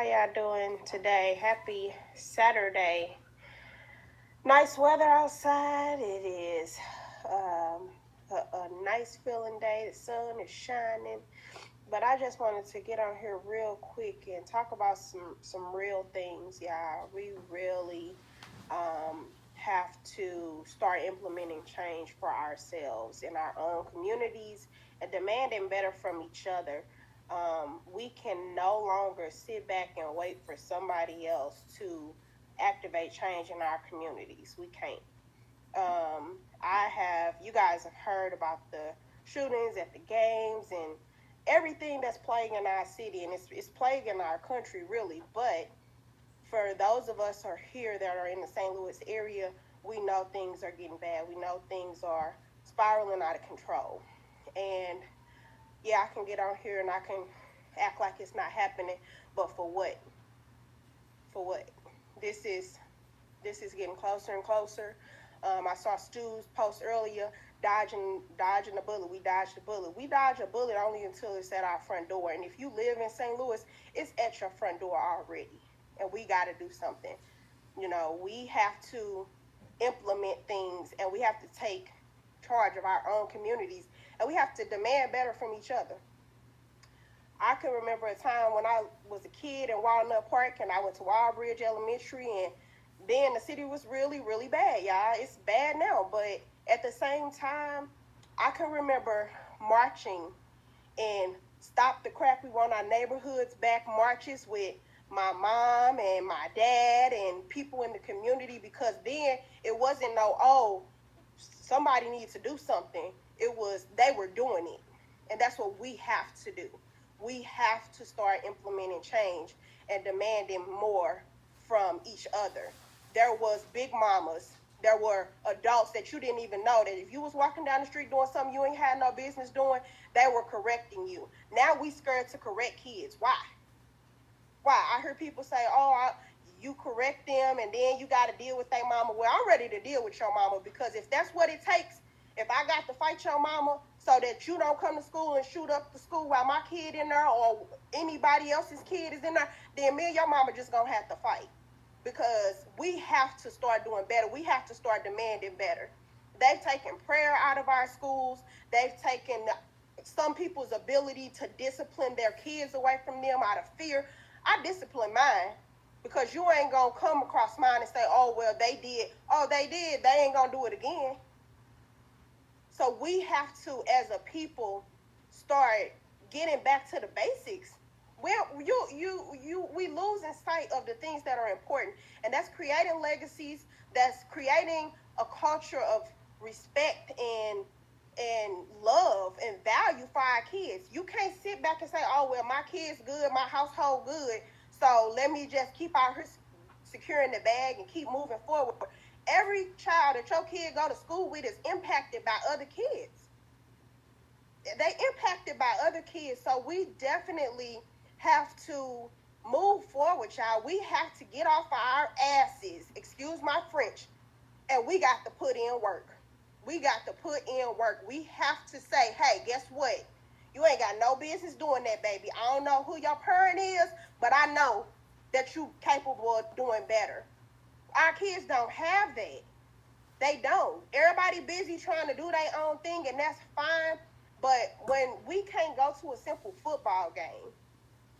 How y'all doing today? Happy Saturday. Nice weather outside. It is a nice feeling day. The sun is shining. But I just wanted to get on here real quick and talk about some real things, y'all. We really have to start implementing change for ourselves in our own communities and demanding better from each other. We can no longer sit back and wait for somebody else to activate change in our communities. We can't. You guys have heard about the shootings at the games and everything that's plaguing our city, and it's plaguing our country, really. But for those of us who are here that are in the St. Louis area, we know things are getting bad. We know things are spiraling out of control. And yeah, I can get on here and I can act like it's not happening, but for what? For what? This is this is getting closer and closer. I saw Stu's post earlier, dodging the bullet. We dodged the bullet. We dodge a bullet only until it's at our front door. And if you live in St. Louis, it's at your front door already. And we got to do something. We have to implement things, and we have to take charge of our own communities, and we have to demand better from each other. I can remember a time when I was a kid in Walnut Park, and I went to Wildbridge Elementary, and then the city was really, really bad, y'all. It's bad now, but at the same time, I can remember marching and Stop the Crack We Want Our Neighborhoods Back marches with my mom and my dad and people in the community, because then it wasn't no, oh, somebody needs to do something. It was they were doing it. And that's what we have to do. We have to start implementing change and demanding more from each other. There was big mamas. There were adults that you didn't even know that if you was walking down the street doing something you ain't had no business doing, they were correcting you. Now we scared to correct kids. Why? Why? I hear people say, "Oh, you correct them, and then you got to deal with their mama." Well, I'm ready to deal with your mama, because if that's what it takes, if I got to fight your mama so that you don't come to school and shoot up the school while my kid in there or anybody else's kid is in there, then me and your mama just gonna have to fight, because we have to start doing better. We have to start demanding better. They've taken prayer out of our schools. They've taken some people's ability to discipline their kids away from them out of fear. I discipline mine because you ain't going to come across mine and say, oh, well, they did. Oh, they did. They ain't going to do it again. So we have to, as a people, start getting back to the basics. We losing sight of the things that are important, and that's creating legacies. That's creating a culture of respect and love and value for our kids. You can't sit back and say, "Oh well, my kids good, my household good, so let me just keep out here securing the bag and keep moving forward." Every child that your kid go to school with is impacted by other kids. They impacted by other kids, so we definitely have to move forward, y'all. We have to get off our asses, excuse my French, and we got to put in work. We got to put in work. We have to say, hey, guess what? You ain't got no business doing that, baby. I don't know who your parent is, but I know that you capable of doing better. Our kids don't have that. They don't. Everybody busy trying to do their own thing, and that's fine. But when we can't go to a simple football game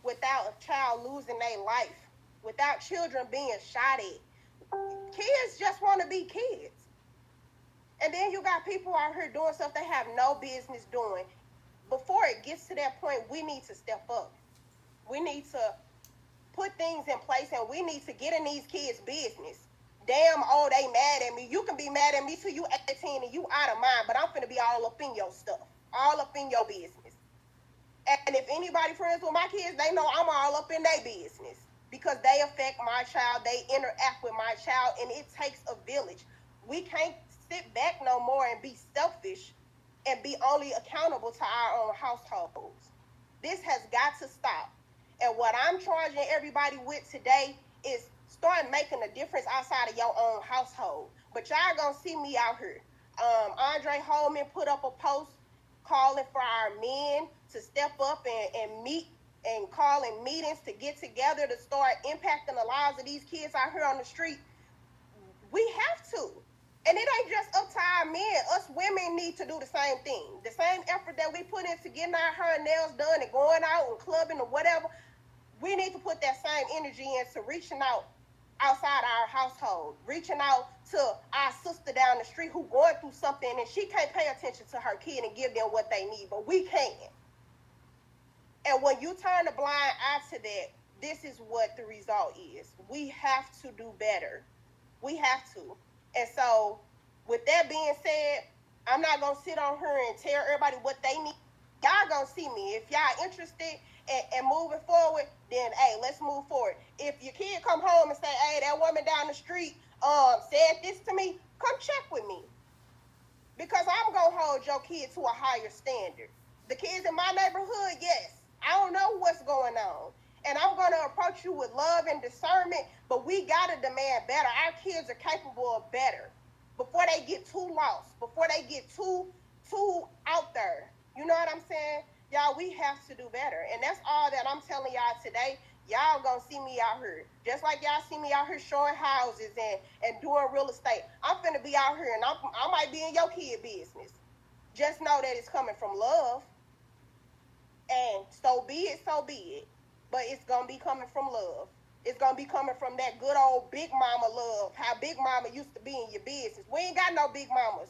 without a child losing their life, without children being shot at, kids just want to be kids. And then you got people out here doing stuff they have no business doing. Before it gets to that point, we need to step up. We need to put things in place, and we need to get in these kids' business. Damn, oh, they mad at me. You can be mad at me till you 18 and you out of mind, but I'm finna be all up in your stuff, all up in your business. And if anybody friends with my kids, they know I'm all up in their business, because they affect my child, they interact with my child, and it takes a village. We can't sit back no more and be selfish and be only accountable to our own households. This has got to stop. And what I'm charging everybody with today is start making a difference outside of your own household. But y'all gonna see me out here. Andre Holman put up a post calling for our men to step up and meet and calling meetings to get together to start impacting the lives of these kids out here on the street. We have to. And it ain't just up to our men. Us women need to do the same thing. The same effort that we put into getting our hair and nails done and going out and clubbing or whatever, we need to put that same energy into reaching out outside our household, reaching out to our sister down the street who going through something and she can't pay attention to her kid and give them what they need, but we can. And when you turn a blind eye to that, this is what the result is. We have to do better. We have to. And so, with that being said, I'm not going to sit on here and tell everybody what they need. Y'all going to see me. If y'all interested in moving forward, then, hey, let's move forward. If your kid come home and say, hey, that woman down the street said this to me, come check with me. Because I'm going to hold your kid to a higher standard. The kids in my neighborhood, yes. I don't know what's going on. And I'm going to approach you with love and discernment, but we got to demand better. Our kids are capable of better before they get too lost, before they get too out there. You know what I'm saying? Y'all, we have to do better. And that's all that I'm telling y'all today. Y'all going to see me out here. Just like y'all see me out here showing houses and doing real estate. I'm finna be out here and I might be in your kid business. Just know that it's coming from love. And so be it, so be it. But it's going to be coming from love. It's going to be coming from that good old big mama love, how big mama used to be in your business. We ain't got no big mamas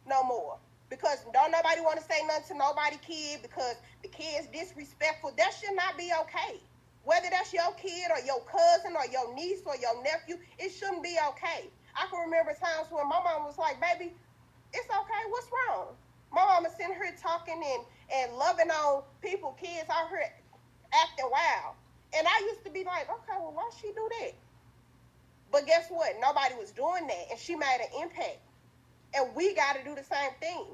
no more. Because don't nobody want to say nothing to nobody kid because the kid's disrespectful. That should not be okay. Whether that's your kid or your cousin or your niece or your nephew, it shouldn't be okay. I can remember times when my mom was like, baby, it's okay. What's wrong? My mama sitting here talking and loving on people, kids out here acting wild. And I used to be like, okay, well, why she do that? But guess what? Nobody was doing that. And she made an impact. And we got to do the same thing.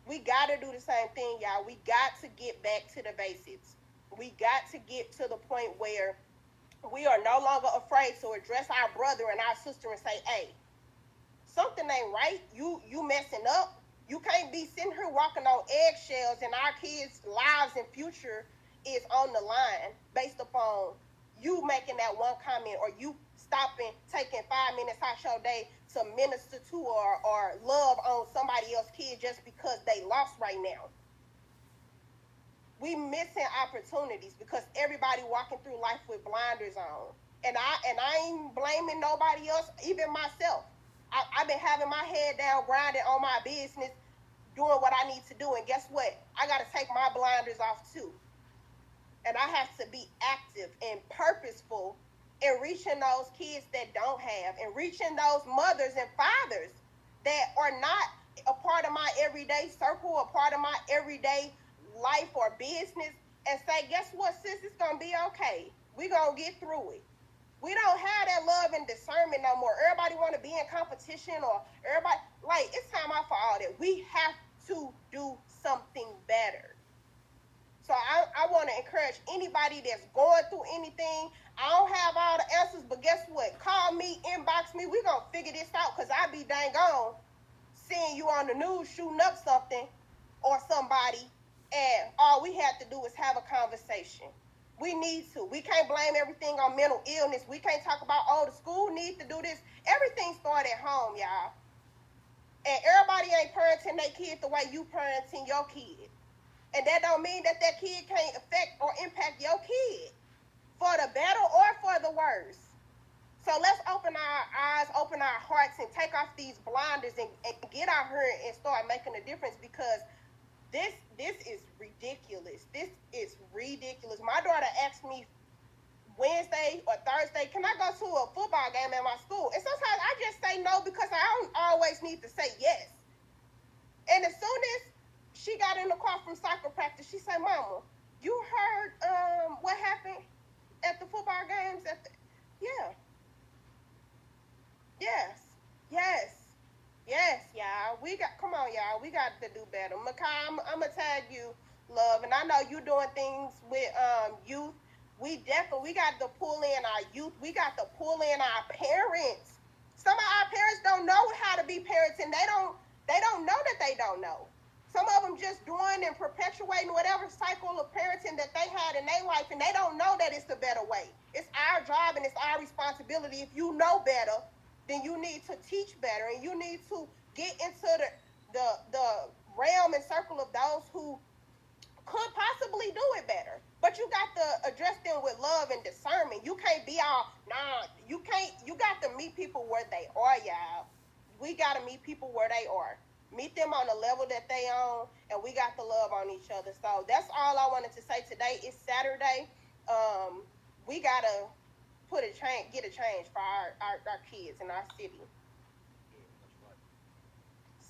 We got to do the same thing, y'all. We got to get back to the basics. We got to get to the point where we are no longer afraid to address our brother and our sister and say, hey, something ain't right. You messing up. You can't be sitting here walking on eggshells and our kids' lives and future is on the line based upon you making that one comment or you stopping, taking 5 minutes out your day to minister to or love on somebody else's kid just because they lost right now. We missing opportunities because everybody walking through life with blinders on. And I ain't blaming nobody else, even myself. I've been having my head down, grinding on my business, doing what I need to do. And guess what? I got to take my blinders off too. And I have to be active and purposeful in reaching those kids that don't have and reaching those mothers and fathers that are not a part of my everyday circle, a part of my everyday life or business, and say, guess what, sis? It's going to be okay. We're going to get through it. We don't have that love and discernment no more. Everybody want to be in competition or everybody, like, it's time out for all that. We have to do something better. So I want to encourage anybody that's going through anything. I don't have all the answers, but guess what? Call me, inbox me. We're going to figure this out because I be dang on seeing you on the news shooting up something or somebody, and all we have to do is have a conversation. We need to. We can't blame everything on mental illness. We can't talk about, oh, the school needs to do this. Everything starts at home, y'all. And everybody ain't parenting their kid the way you parenting your kid. And that don't mean that kid can't affect or impact your kid for the better or for the worse. So let's open our eyes, open our hearts, and take off these blinders and get out here and start making a difference because this is ridiculous. This is ridiculous. My daughter asked me Wednesday or Thursday, can I go to a football game at my school? And sometimes I just say no because I don't always need to say yes. And as soon as she got in the car from soccer practice, she said, Mama, you heard what happened at the football games? Yeah. Yes, y'all. Come on, y'all. We got to do better. Makai, I'm going to tag you, love. And I know you doing things with youth. We got to pull in our youth. We got to pull in our parents. Some of our parents don't know how to be parents, and they don't know that they don't know. Some of them just doing and perpetuating whatever cycle of parenting that they had in their life, and they don't know that it's the better way. It's our job and it's our responsibility. If you know better, then you need to teach better, and you need to get into the realm and circle of those who could possibly do it better. But you got to address them with love and discernment. You can't be all, nah, you can't, you got to meet people where they are, y'all. We got to meet people where they are. Meet them on the level that they on, and we got to love on each other. So that's all I wanted to say today. It's Saturday. We got to get a change for our kids in our city.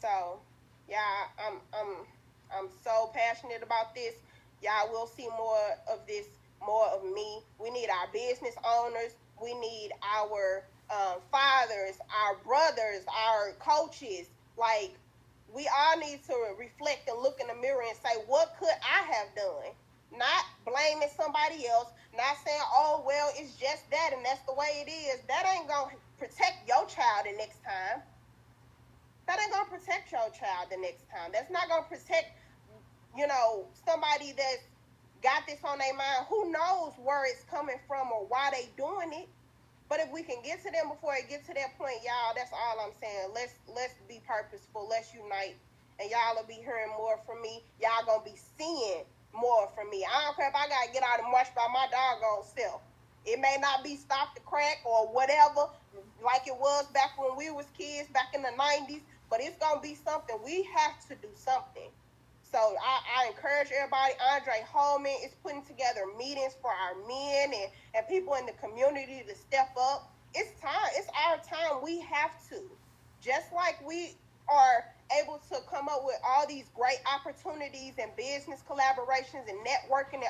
So, yeah, I'm so passionate about this. Y'all will see more of this, more of me. We need our business owners. We need our fathers, our brothers, our coaches. Like, we all need to reflect and look in the mirror and say, what could I have done? Not blaming somebody else, not saying, oh, well, it's just that and that's the way it is. That ain't going to protect your child the next time. That ain't gonna protect your child the next time. That's not gonna protect, somebody that's got this on their mind. Who knows where it's coming from or why they doing it? But if we can get to them before it gets to that point, y'all, that's all I'm saying. Let's be purposeful. Let's unite, and y'all will be hearing more from me. Y'all gonna be seeing more from me. I don't care if I gotta get out and march by my doggone self. It may not be stop the crack or whatever, like it was back when we was kids, back in the 90s, but it's going to be something. We have to do something. So I encourage everybody. Andre Holman is putting together meetings for our men and people in the community to step up. It's time. It's our time. We have to. Just like we are able to come up with all these great opportunities and business collaborations and networking,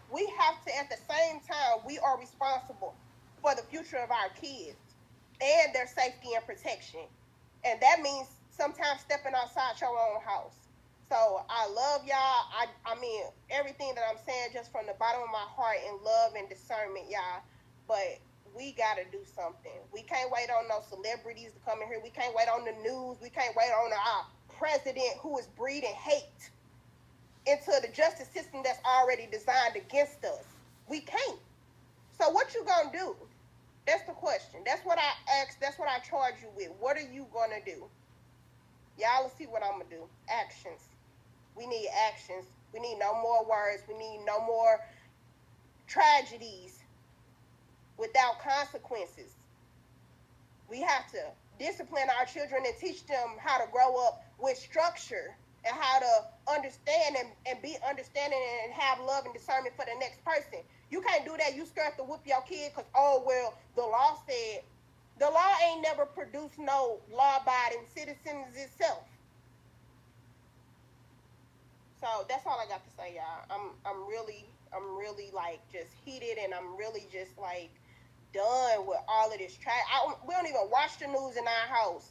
we have to, at the same time, we are responsible for the future of our kids and their safety and protection. And that means sometimes stepping outside your own house. So I love y'all. I mean everything that I'm saying just from the bottom of my heart in love and discernment, y'all. But we gotta do something. We can't wait on no celebrities to come in here. We can't wait on the news. We can't wait on our president who is breeding hate into the justice system that's already designed against us. We can't. So what you gonna do? That's the question. That's what I asked. That's what I charge you with. What are you gonna do? Y'all will see what I'm gonna do. Actions. We need actions. We need no more words. We need no more tragedies without consequences. We have to discipline our children and teach them how to grow up with structure and how to understand and be understanding and have love and discernment for the next person. You can't do that. You scared to whoop your kid because, oh, well, the law said. The law ain't never produced no law-abiding citizens itself. So that's all I got to say, y'all. I'm really like just heated, and I'm really just like done with all of this trash. We don't even watch the news in our house,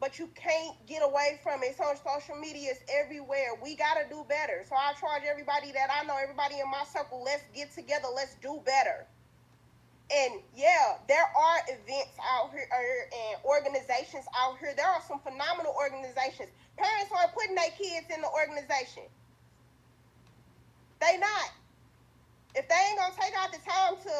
but you can't get away from it. It's on social media, it's everywhere. We gotta do better. So I charge everybody that I know, everybody in my circle, let's get together, let's do better. And yeah, there are events out here and organizations out here. There are some phenomenal organizations. Parents aren't putting their kids in the organization. They not. If they ain't gonna take out the time to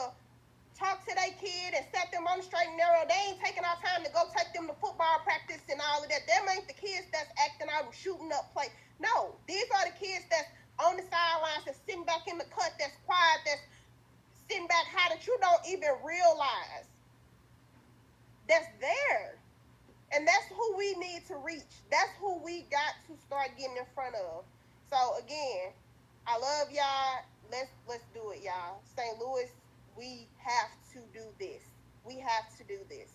talk to their kid and set them on the straight and narrow, they ain't taking our time to go take them to football practice and all of that. Them ain't the kids that's acting out and shooting up play. No, these are the kids that's on the sidelines and sitting back in the cut, that's quiet, that's sitting back high, that you don't even realize that's there. And that's who we need to reach. That's who we got to start getting in front of. So again, I love y'all. Let's do it, y'all. St. Louis, we have to do this. We have to do this.